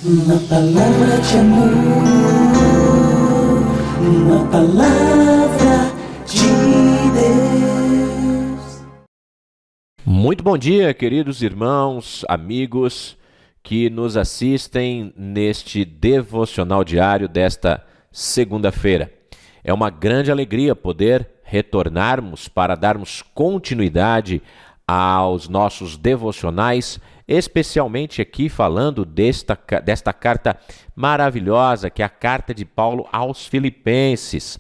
Uma palavra de amor, uma palavra de Deus. Muito bom dia, queridos irmãos, amigos que nos assistem neste devocional diário desta segunda-feira. É uma grande alegria poder retornarmos para darmos continuidade aos nossos devocionais, especialmente aqui falando desta carta maravilhosa, que é a carta de Paulo aos Filipenses,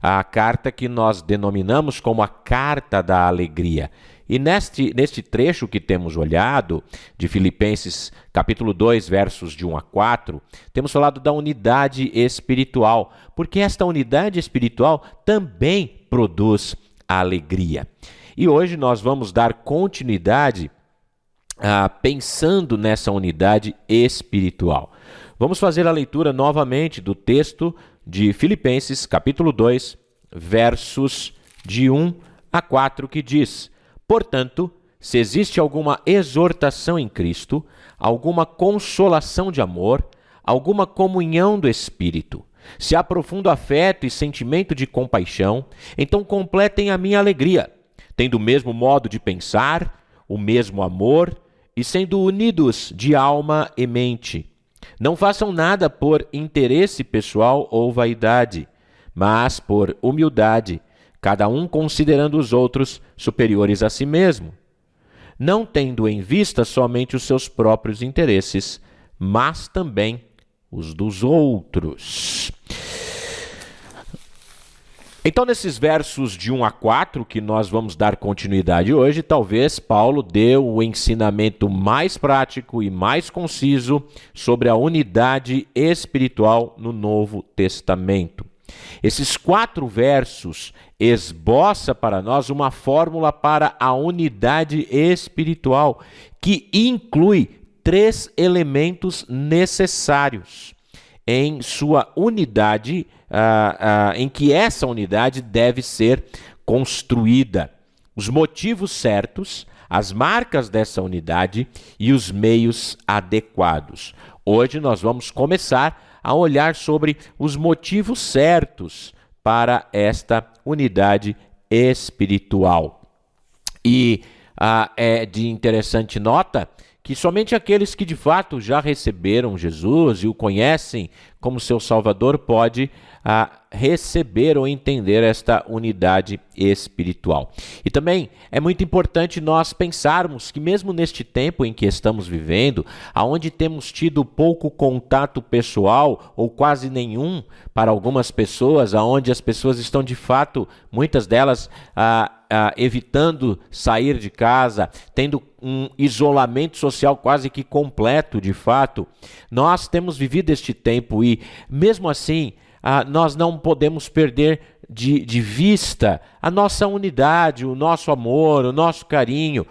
a carta que nós denominamos como a carta da alegria. E neste trecho que temos olhado, de Filipenses capítulo 2, versos de 1 a 4, temos falado da unidade espiritual, porque esta unidade espiritual também produz a alegria. E hoje nós vamos dar continuidade pensando nessa unidade espiritual. Vamos fazer a leitura novamente do texto de Filipenses, capítulo 2, versos de 1 a 4, que diz: Portanto, se existe alguma exortação em Cristo, alguma consolação de amor, alguma comunhão do Espírito, se há profundo afeto e sentimento de compaixão, então completem a minha alegria, tendo o mesmo modo de pensar, o mesmo amor e sendo unidos de alma e mente. Não façam nada por interesse pessoal ou vaidade, mas por humildade, cada um considerando os outros superiores a si mesmo, não tendo em vista somente os seus próprios interesses, mas também os dos outros. Então, nesses versos de 1 a 4, que nós vamos dar continuidade hoje, talvez Paulo dê o ensinamento mais prático e mais conciso sobre a unidade espiritual no Novo Testamento. Esses 4 versos esboça para nós uma fórmula para a unidade espiritual, que inclui 3 elementos necessários em sua unidade, em que essa unidade deve ser construída. Os motivos certos, as marcas dessa unidade e os meios adequados. Hoje nós vamos começar a olhar sobre os motivos certos para esta unidade espiritual. E é de interessante nota que somente aqueles que de fato já receberam Jesus e o conhecem como seu Salvador pode receber ou entender esta unidade espiritual. E também é muito importante nós pensarmos que mesmo neste tempo em que estamos vivendo, onde temos tido pouco contato pessoal ou quase nenhum para algumas pessoas, onde as pessoas estão de fato, muitas delas evitando sair de casa, tendo um isolamento social quase que completo de fato, nós temos vivido este tempo e mesmo assim nós não podemos perder de vista a nossa unidade, o nosso amor, o nosso carinho.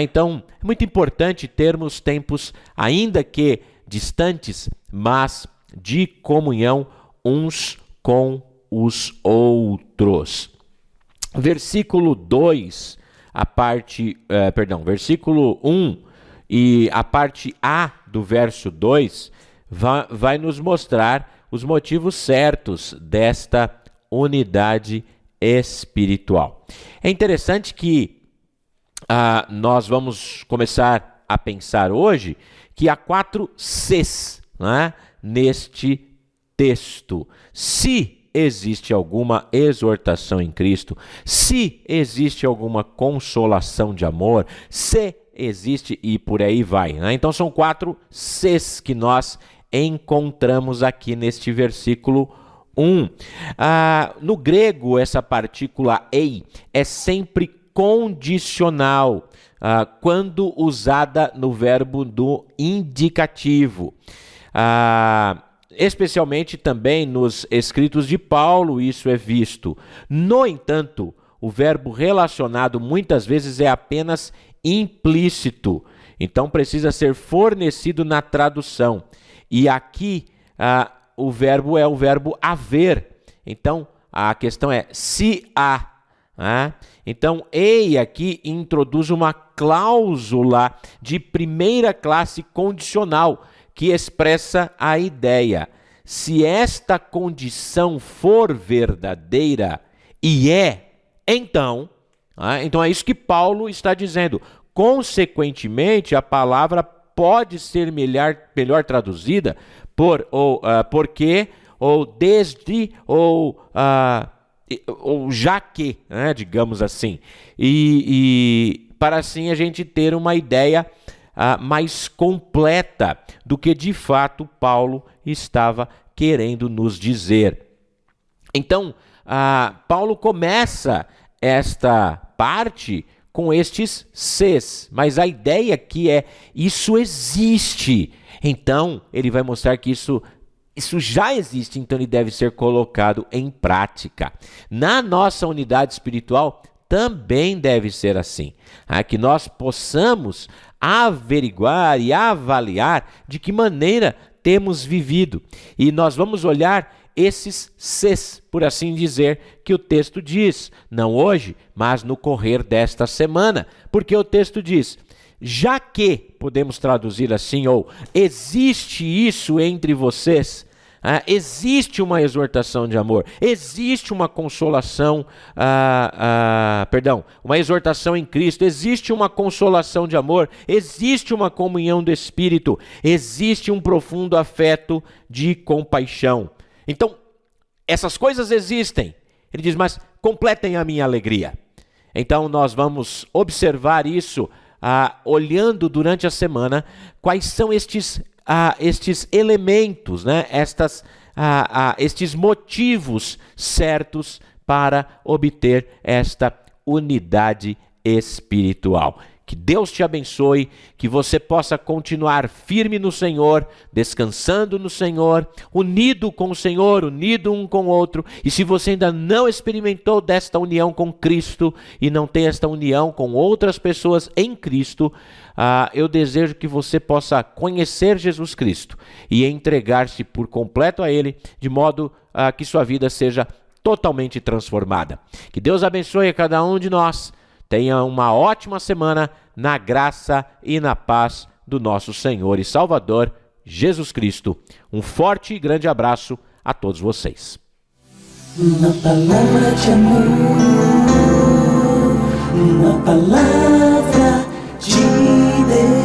Então, é muito importante termos tempos, ainda que distantes, mas de comunhão uns com os outros. Versículo 2, versículo 1 e a parte A do verso 2 vai nos mostrar os motivos certos desta unidade espiritual. É interessante que nós vamos começar a pensar hoje que há 4 Cs, né, neste texto. Se existe alguma exortação em Cristo, se existe alguma consolação de amor, se existe e por aí vai, né? Então são 4 Cs que nós encontramos aqui neste versículo 1. No grego, essa partícula ei é sempre condicional quando usada no verbo do indicativo. Especialmente também nos escritos de Paulo isso é visto. No entanto, o verbo relacionado muitas vezes é apenas implícito, então precisa ser fornecido na tradução. E aqui o verbo é o verbo haver. Então a questão é se há. Então, ei aqui introduz uma cláusula de primeira classe condicional que expressa a ideia: se esta condição for verdadeira, e então é isso que Paulo está dizendo. Consequentemente, a palavra pode ser melhor traduzida por porque, ou desde, ou já que, digamos assim. E para assim a gente ter uma ideia mais completa do que de fato Paulo estava querendo nos dizer. Então, Paulo começa esta parte com estes ses, mas a ideia aqui isso existe. Então, ele vai mostrar que isso já existe, então ele deve ser colocado em prática. Na nossa unidade espiritual, também deve ser assim, que nós possamos averiguar e avaliar de que maneira temos vivido. E nós vamos olhar esses ses, por assim dizer, que o texto diz, não hoje, mas no correr desta semana, porque o texto diz: já que, podemos traduzir assim, ou existe isso entre vocês, existe uma exortação de amor, existe uma consolação, uma exortação em Cristo, existe uma consolação de amor, existe uma comunhão do Espírito, existe um profundo afeto de compaixão. Então, essas coisas existem. Ele diz, mas completem a minha alegria. Então, nós vamos observar isso, olhando durante a semana, quais são estes elementos, estes motivos certos para obter esta unidade espiritual. Que Deus te abençoe, que você possa continuar firme no Senhor, descansando no Senhor, unido com o Senhor, unido um com o outro. E se você ainda não experimentou desta união com Cristo e não tem esta união com outras pessoas em Cristo, eu desejo que você possa conhecer Jesus Cristo e entregar-se por completo a Ele, de modo que sua vida seja totalmente transformada. Que Deus abençoe a cada um de nós. Tenha uma ótima semana na graça e na paz do nosso Senhor e Salvador, Jesus Cristo. Um forte e grande abraço a todos vocês. Uma palavra de amor, uma palavra de Deus.